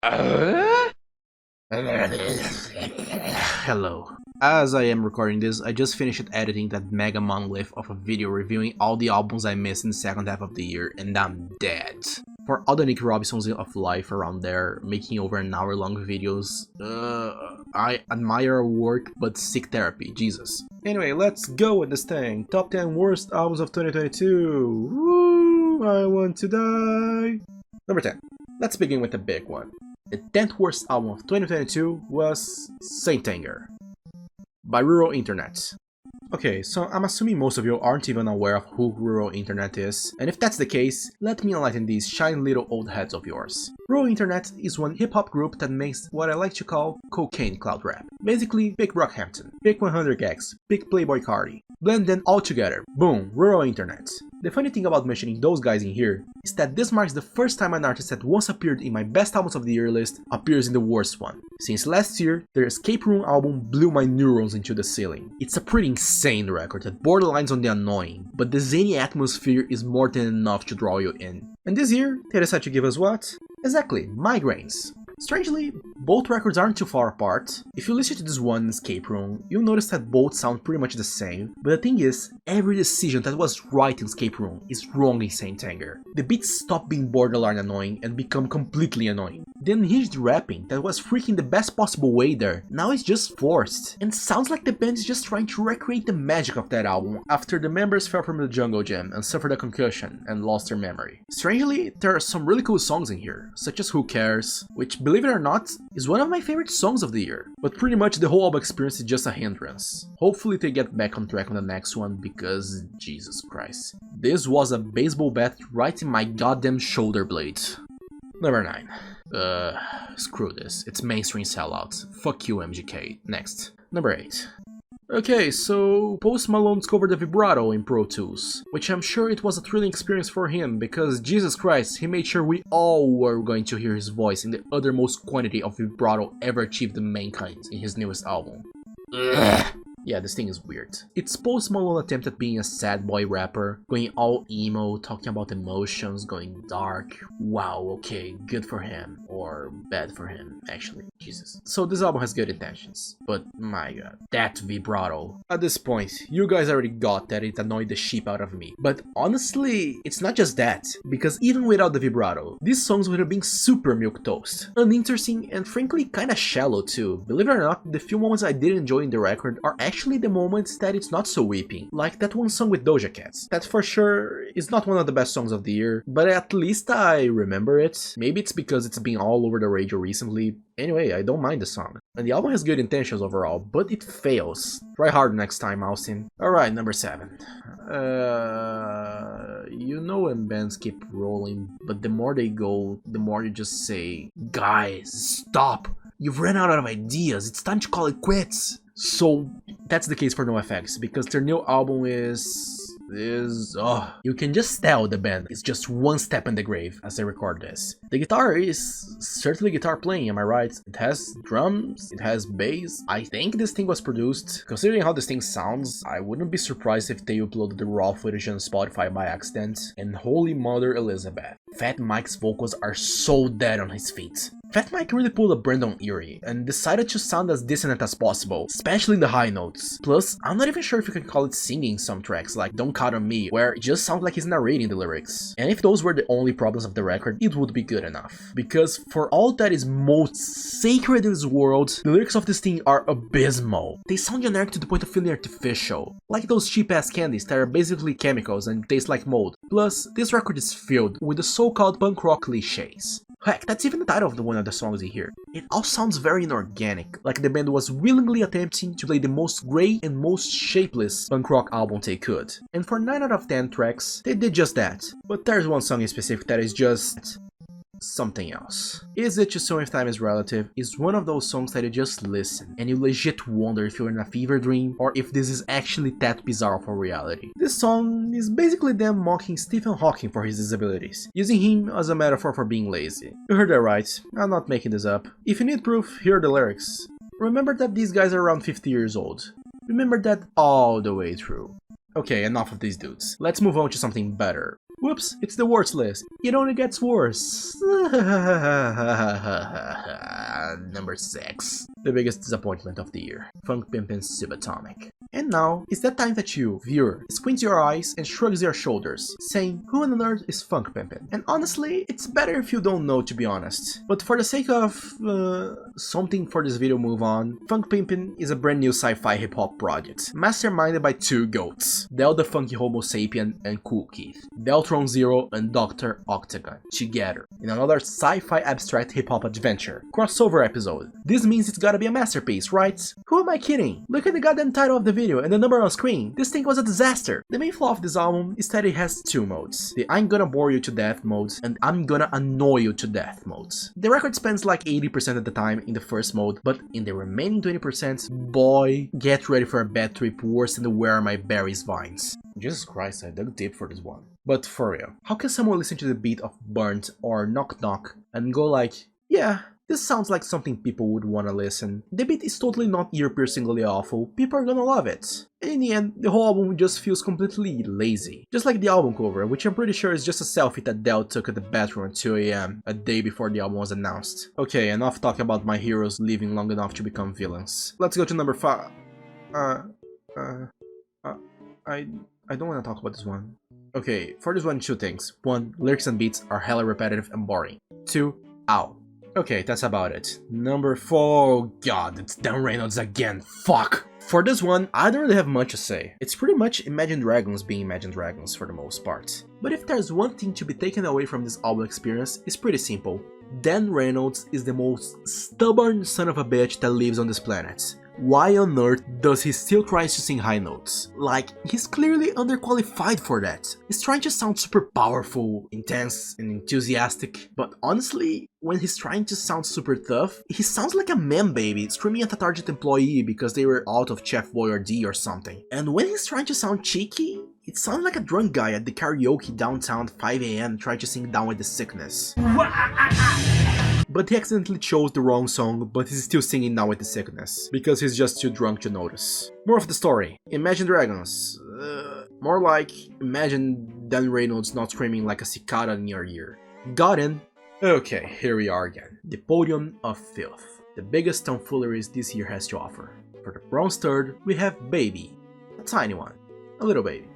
Hello. As I am recording this, I just finished editing that mega monolith of a video reviewing all the albums I missed in the second half of the year, and I'm dead. For all the Nick Robinsons of life around there, making over an hour-long videos, I admire your work, but seek therapy, Jesus. Anyway, let's go with this thing. Top 10 worst albums of 2022. Woo! I want to die. Number 10. Let's begin with the big one. The 10th worst album of 2022 was 𝕕𝖒𝖑𝖍𝖆 by Rural Internet. Okay, so I'm assuming most of you aren't even aware of who Rural Internet is, and if that's the case, let me enlighten these shiny little old heads of yours. Rural Internet is one hip-hop group that makes what I like to call cocaine cloud rap. Basically, pick Brockhampton, pick 100 Gags, pick 𝕵𝖆𝖗 𝖘𝖍𝖆, blend them all together, boom, Rural Internet. The funny thing about mentioning those guys in here is that this marks the first time an artist that once appeared in my best albums of the year list appears in the worst one. Since last year, their Escape Room album blew my neurons into the ceiling. It's a pretty insane record that borderlines on the annoying, but the zany atmosphere is more than enough to draw you in. And this year, they decided to give us what? Exactly, migraines. Strangely, both records aren't too far apart. If you listen to this one in Escape Room, you'll notice that both sound pretty much the same, but the thing is, every decision that was right in Escape Room is wrong in 𝕕𝖒𝖑𝖍𝖆. The beats stop being borderline annoying and become completely annoying. The unhinged rapping that was freaking the best possible way there, now is just forced, and sounds like the band is just trying to recreate the magic of that album after the members fell from the jungle gym and suffered a concussion and lost their memory. Strangely, there are some really cool songs in here, such as Who Cares, which, believe it or not, is one of my favorite songs of the year, but pretty much the whole album experience is just a hindrance. Hopefully they get back on track on the next one, because Jesus Christ. This was a baseball bat right in my goddamn shoulder blade. Number 9. Screw this, it's mainstream sellout. Fuck you, MGK. Next. Number 8. Okay, so Post Malone discovered the vibrato in Pro Tools, which I'm sure it was a thrilling experience for him, because Jesus Christ, he made sure we all were going to hear his voice in the uttermost quantity of vibrato ever achieved in mankind in his newest album. Ugh. Yeah, this thing is weird. It's Post Malone attempt at being a sad boy rapper, going all emo, talking about emotions, going dark. Wow, okay, good for him. Or bad for him, actually. Jesus. So this album has good intentions, but my god, that vibrato. At this point, you guys already got that it annoyed the sheep out of me. But honestly, it's not just that, because even without the vibrato, these songs would have been super milquetoast. Uninteresting and frankly kinda shallow too. Believe it or not, the few moments I did enjoy in the record are actually the moments that it's not so weeping, like that one song with Doja Cat. That for sure is not one of the best songs of the year, but at least I remember it. Maybe it's because it's been all over the radio recently. Anyway, I don't mind the song. And the album has good intentions overall, but it fails. Try harder next time, Austin. Alright, number 7. You know when bands keep rolling, but the more they go, the more you just say, guys, stop! You've run out of ideas, it's time to call it quits! So that's the case for NOFX, because their new album you can just tell the band is just one step in the grave as I record this. The guitar is certainly guitar playing, am I right? It has drums, it has bass. I think this thing was produced. Considering how this thing sounds, I wouldn't be surprised if they uploaded the raw footage on Spotify by accident. And holy mother Elizabeth, Fat Mike's vocals are so dead on his feet. Fat Mike really pulled a Brandon Urie and decided to sound as dissonant as possible, especially in the high notes. Plus, I'm not even sure if you can call it singing some tracks like Don't Count on Me, where it just sounds like he's narrating the lyrics. And if those were the only problems of the record, it would be good enough. Because for all that is most sacred in this world, the lyrics of this thing are abysmal. They sound generic to the point of feeling artificial, like those cheap ass candies that are basically chemicals and taste like mold. Plus, this record is filled with the so-called punk rock cliches. Heck, that's even the title of one of the songs you hear. It all sounds very inorganic, like the band was willingly attempting to play the most grey and most shapeless punk rock album they could. And for 9 out of 10 tracks, they did just that. But there's one song in specific that is just something else. Is It Just So If Time Is Relative is one of those songs that you just listen and you legit wonder if you're in a fever dream or if this is actually that bizarre for reality. This song is basically them mocking Stephen Hawking for his disabilities, using him as a metaphor for being lazy. You heard that right, I'm not making this up. If you need proof, here are the lyrics. Remember that these guys are around 50 years old. Remember that all the way through. Okay, enough of these dudes. Let's move on to something better. Whoops, it's the worst list. It only gets worse. Number 6. The biggest disappointment of the year. FNKPMPN Subatomic. And now, it's that time that you, viewer, squints your eyes and shrugs your shoulders, saying, who on earth is FNKPMPN? And honestly, it's better if you don't know, to be honest. But for the sake of, something for this video move on, FNKPMPN is a brand new sci-fi hip-hop project, masterminded by two goats, 𝕸𝖆𝖗𝖘𝖍𝖆𝖵𝖗 and Kool Keith, 𝕸𝖆𝖗𝖗𝖆𝖵𝖵 and Dr. Octagon, together, in another sci-fi abstract hip-hop adventure, crossover episode. This means it's gotta be a masterpiece, right? Who am I kidding? Look at the goddamn title of the video and the number on screen. This thing was a disaster. The main flaw of this album is that it has two modes, the I'm gonna bore you to death mode and I'm gonna annoy you to death modes. The record spends like 80% of the time in the first mode, but in the remaining 20%, boy, get ready for a bad trip worse than the Where Are My Berries vines. Jesus Christ, I dug deep for this one. But for real, how can someone listen to the beat of Burnt or Knock Knock and go like, yeah, this sounds like something people would wanna listen. The beat is totally not ear-piercingly awful, people are gonna love it. And in the end, the whole album just feels completely lazy. Just like the album cover, which I'm pretty sure is just a selfie that 𝕸 took at the bathroom at 2 AM, a day before the album was announced. Okay, enough talking about my heroes living long enough to become villains. Let's go to number 5. I don't wanna talk about this one. Okay, for this one, two things. 1, lyrics and beats are hella repetitive and boring. 2, ow. Okay, that's about it. Number 4, oh god, it's 𝕸𝖆𝖗𝖗𝖃 again, fuck! For this one, I don't really have much to say. It's pretty much Imagine Dragons being Imagine Dragons for the most part. But if there's one thing to be taken away from this album experience, it's pretty simple. 𝕸𝖆𝖗𝖗𝖃 is the most stubborn son of a bitch that lives on this planet. Why on earth does he still try to sing high notes? Like, he's clearly underqualified for that. He's trying to sound super powerful, intense, and enthusiastic, but honestly, when he's trying to sound super tough, he sounds like a man baby screaming at a Target employee because they were out of Chef Boyardee or something. And when he's trying to sound cheeky, it sounds like a drunk guy at the karaoke downtown at 5 AM trying to sing Down with the Sickness. But he accidentally chose the wrong song, but he's still singing Down with the Sickness, because he's just too drunk to notice. More of the story. Imagine Dragons. More like, imagine 𝕸𝖆𝖗𝖗𝖃 not screaming like a cicada in your ear. Got in? Okay, here we are again. The podium of filth. The biggest tomfooleries this year has to offer. For the bronze third, we have 𝕸𝖆𝖵. A tiny one. A little baby.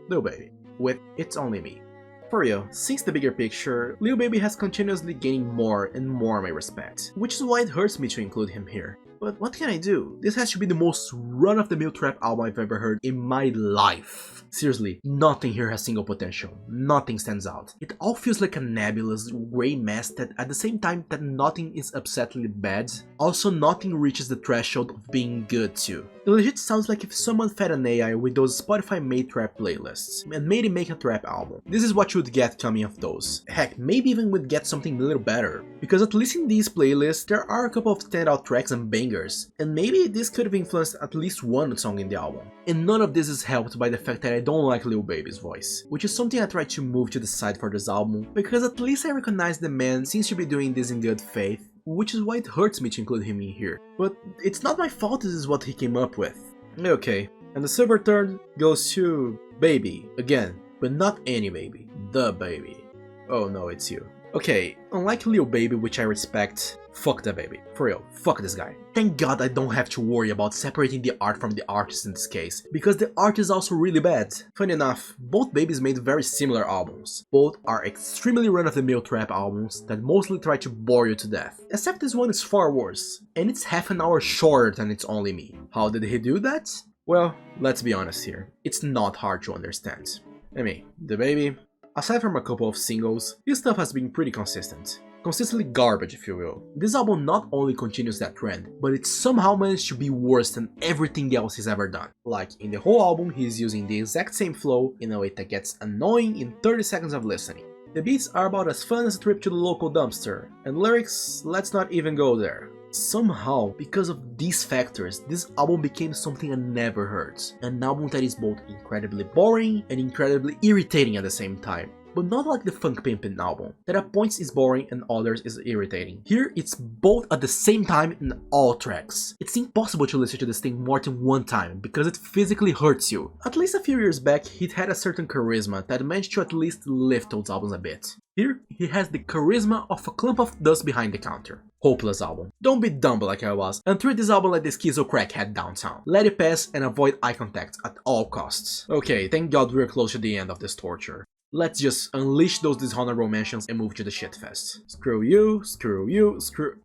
Lil Baby. With It's Only Me. For real, since the bigger picture, Lil Baby has continuously gaining more and more my respect, which is why it hurts me to include him here. But what can I do? This has to be the most run-of-the-mill trap album I've ever heard in my life. Seriously, nothing here has single potential, nothing stands out. It all feels like a nebulous, grey mess that at the same time that nothing is upsettingly bad, also nothing reaches the threshold of being good too. It legit sounds like if someone fed an AI with those Spotify-made trap playlists, and made it make a trap album. This is what you would get coming off those. Heck, maybe even would get something a little better. Because at least in these playlists, there are a couple of standout tracks and bangers, and maybe this could have influenced at least one song in the album. And none of this is helped by the fact that I don't like Lil Baby's voice, which is something I tried to move to the side for this album, because at least I recognize the man seems to be doing this in good faith, which is why it hurts me to include him in here. But it's not my fault this is what he came up with. Okay, and the silver third goes to 𝕸𝖆𝖵, again, but not any baby, DaBaby. Oh no, it's you. Okay, unlike Lil Baby, which I respect, fuck DaBaby. For real, fuck this guy. Thank God I don't have to worry about separating the art from the artist in this case, because the art is also really bad. Funny enough, both babies made very similar albums. Both are extremely run-of-the-mill trap albums that mostly try to bore you to death. Except this one is far worse, and it's half an hour shorter than It's Only Me. How did he do that? Well, let's be honest here. It's not hard to understand. I mean, DaBaby, aside from a couple of singles, his stuff has been pretty consistent. Consistently garbage, if you will. This album not only continues that trend, but it somehow managed to be worse than everything else he's ever done. Like, in the whole album he's using the exact same flow in a way that gets annoying in 30 seconds of listening. The beats are about as fun as a trip to the local dumpster, and lyrics, let's not even go there. Somehow, because of these factors, this album became something I never heard. An album that is both incredibly boring and incredibly irritating at the same time. but not like the FNKPMPN album, that at points is boring and others is irritating. Here, it's both at the same time in all tracks. It's impossible to listen to this thing more than one time, because it physically hurts you. At least a few years back, it had a certain charisma that managed to at least lift those albums a bit. Here, he has the charisma of a clump of dust behind the counter. Hopeless album. Don't be dumb like I was, and treat this album like the schizo crackhead downtown. Let it pass and avoid eye contact at all costs. Okay, thank God we're close to the end of this torture. Let's just unleash those dishonorable mentions and move to the shitfest. Screw you, screw you, screw...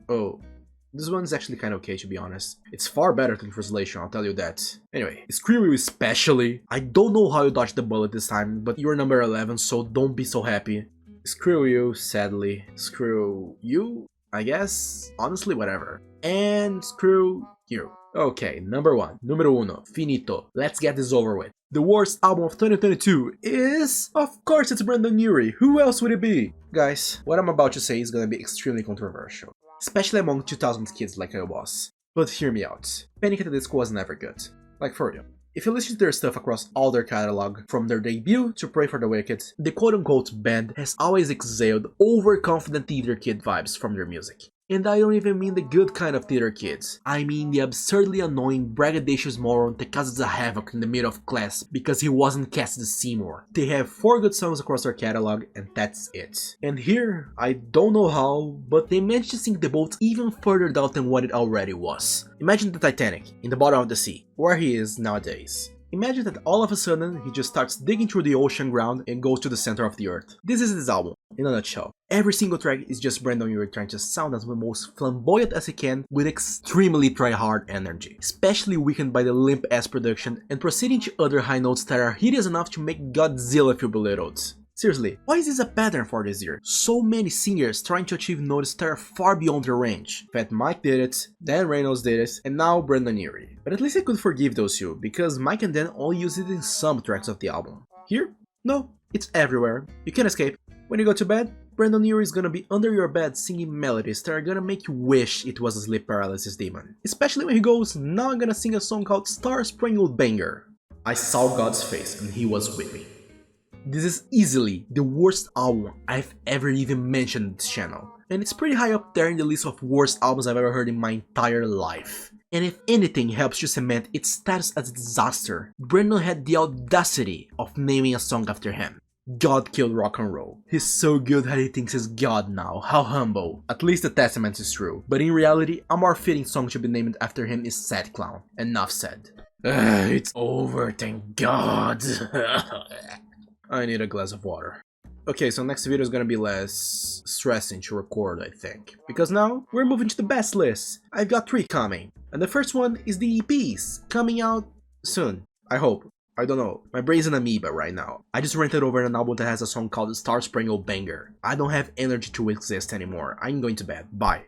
Oh. This one's actually kinda okay, to be honest. It's far better than translation, I'll tell you that. Anyway, screw you especially. I don't know how you dodged the bullet this time, but you're number 11, so don't be so happy. Screw you, sadly. Screw you, I guess? Honestly, whatever. And screw you. Okay, number 1. Numero uno. Finito. Let's get this over with. The worst album of 2022 is... Of course it's Brandon Urie. Who else would it be? Guys, what I'm about to say is gonna be extremely controversial. Especially among 2000s kids like I was. But hear me out. Panic! At the Disco was never good. Like for real. If you listen to their stuff across all their catalog, from their debut to Pray for the Wicked, the quote-unquote band has always exhaled overconfident theater kid vibes from their music. And I don't even mean the good kind of theater kids. I mean the absurdly annoying, braggadocious moron that causes a havoc in the middle of class because he wasn't cast as Seymour. They have 4 good songs across their catalog, and that's it. And here, I don't know how, but they managed to sink the boat even further down than what it already was. Imagine the Titanic, in the bottom of the sea, where he is nowadays. Imagine that all of a sudden, he just starts digging through the ocean ground and goes to the center of the earth. This is his album, in a nutshell. Every single track is just Brandon Urie trying to sound as the most flamboyant as he can with extremely try-hard energy, especially weakened by the limp-ass production and proceeding to other high notes that are hideous enough to make Godzilla feel belittled. Seriously, why is this a pattern for this year? So many singers trying to achieve notes that are far beyond their range. Fat Mike did it, Dan Reynolds did it, and now Brandon Urie. But at least I could forgive those two, because Mike and Dan only used it in some tracks of the album. Here? No, it's everywhere. You can't escape. When you go to bed, Brandon Urie is gonna be under your bed singing melodies that are gonna make you wish it was a sleep paralysis demon. Especially when he goes, now I'm gonna sing a song called Star Spangled Banner. I saw God's face and he was with me. This is easily the worst album I've ever even mentioned on this channel, and it's pretty high up there in the list of worst albums I've ever heard in my entire life. And if anything helps to cement its status as a disaster, Brandon had the audacity of naming a song after him. God killed rock and roll. He's so good that he thinks he's God now, how humble. At least the testament is true, but in reality, a more fitting song to be named after him is Sad Clown. Enough said. It's over, thank God. I need a glass of water. Okay, so next video is gonna be less stressing to record, I think. Because now, we're moving to the best list. I've got 3 coming. And the first one is the EPs, coming out soon. I hope. I don't know. My brain's an amoeba right now. I just rented over an album that has a song called Star Spangled Banner. I don't have energy to exist anymore. I'm going to bed. Bye.